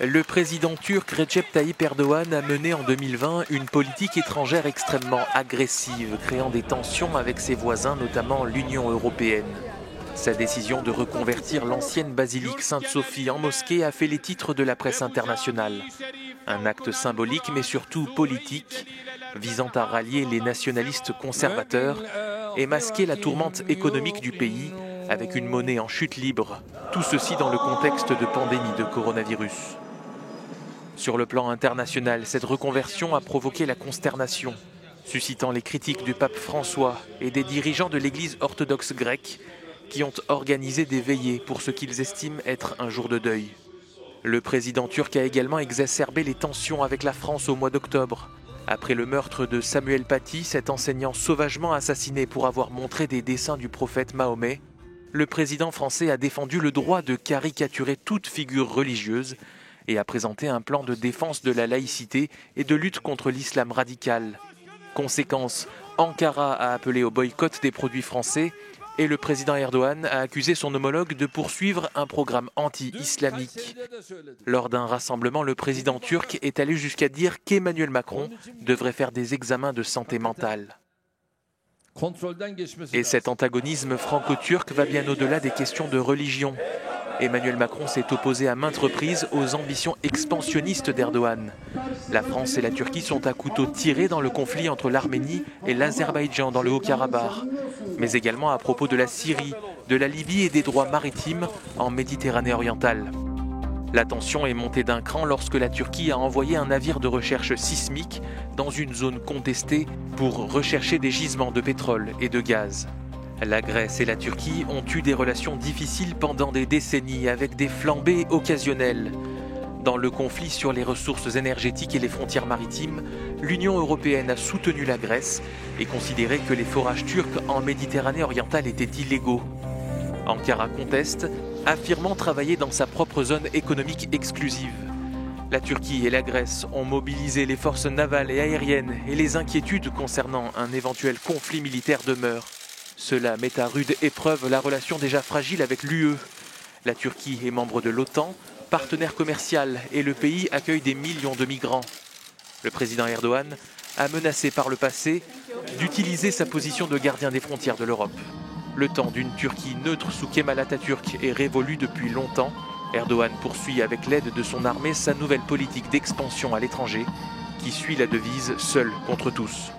Le président turc Recep Tayyip Erdogan a mené en 2020 une politique étrangère extrêmement agressive, créant des tensions avec ses voisins, notamment l'Union européenne. Sa décision de reconvertir l'ancienne basilique Sainte-Sophie en mosquée a fait les titres de la presse internationale. Un acte symbolique mais surtout politique, visant à rallier les nationalistes conservateurs et masquer la tourmente économique du pays avec une monnaie en chute libre. Tout ceci dans le contexte de pandémie de coronavirus. Sur le plan international, cette reconversion a provoqué la consternation, suscitant les critiques du pape François et des dirigeants de l'église orthodoxe grecque qui ont organisé des veillées pour ce qu'ils estiment être un jour de deuil. Le président turc a également exacerbé les tensions avec la France au mois d'octobre. Après le meurtre de Samuel Paty, cet enseignant sauvagement assassiné pour avoir montré des dessins du prophète Mahomet, le président français a défendu le droit de caricaturer toute figure religieuse et a présenté un plan de défense de la laïcité et de lutte contre l'islam radical. Conséquence, Ankara a appelé au boycott des produits français et le président Erdogan a accusé son homologue de poursuivre un programme anti-islamique. Lors d'un rassemblement, le président turc est allé jusqu'à dire qu'Emmanuel Macron devrait faire des examens de santé mentale. Et cet antagonisme franco-turc va bien au-delà des questions de religion. Emmanuel Macron s'est opposé à maintes reprises aux ambitions expansionnistes d'Erdogan. La France et la Turquie sont à couteau tiré dans le conflit entre l'Arménie et l'Azerbaïdjan dans le Haut-Karabakh, mais également à propos de la Syrie, de la Libye et des droits maritimes en Méditerranée orientale. La tension est montée d'un cran lorsque la Turquie a envoyé un navire de recherche sismique dans une zone contestée pour rechercher des gisements de pétrole et de gaz. La Grèce et la Turquie ont eu des relations difficiles pendant des décennies avec des flambées occasionnelles. Dans le conflit sur les ressources énergétiques et les frontières maritimes, l'Union européenne a soutenu la Grèce et considéré que les forages turcs en Méditerranée orientale étaient illégaux. Ankara conteste, affirmant travailler dans sa propre zone économique exclusive. La Turquie et la Grèce ont mobilisé les forces navales et aériennes et les inquiétudes concernant un éventuel conflit militaire demeurent. Cela met à rude épreuve la relation déjà fragile avec l'UE. La Turquie est membre de l'OTAN, partenaire commercial, et le pays accueille des millions de migrants. Le président Erdogan a menacé par le passé d'utiliser sa position de gardien des frontières de l'Europe. Le temps d'une Turquie neutre sous Kemal Atatürk est révolu depuis longtemps. Erdogan poursuit avec l'aide de son armée sa nouvelle politique d'expansion à l'étranger, qui suit la devise « Seul contre tous ».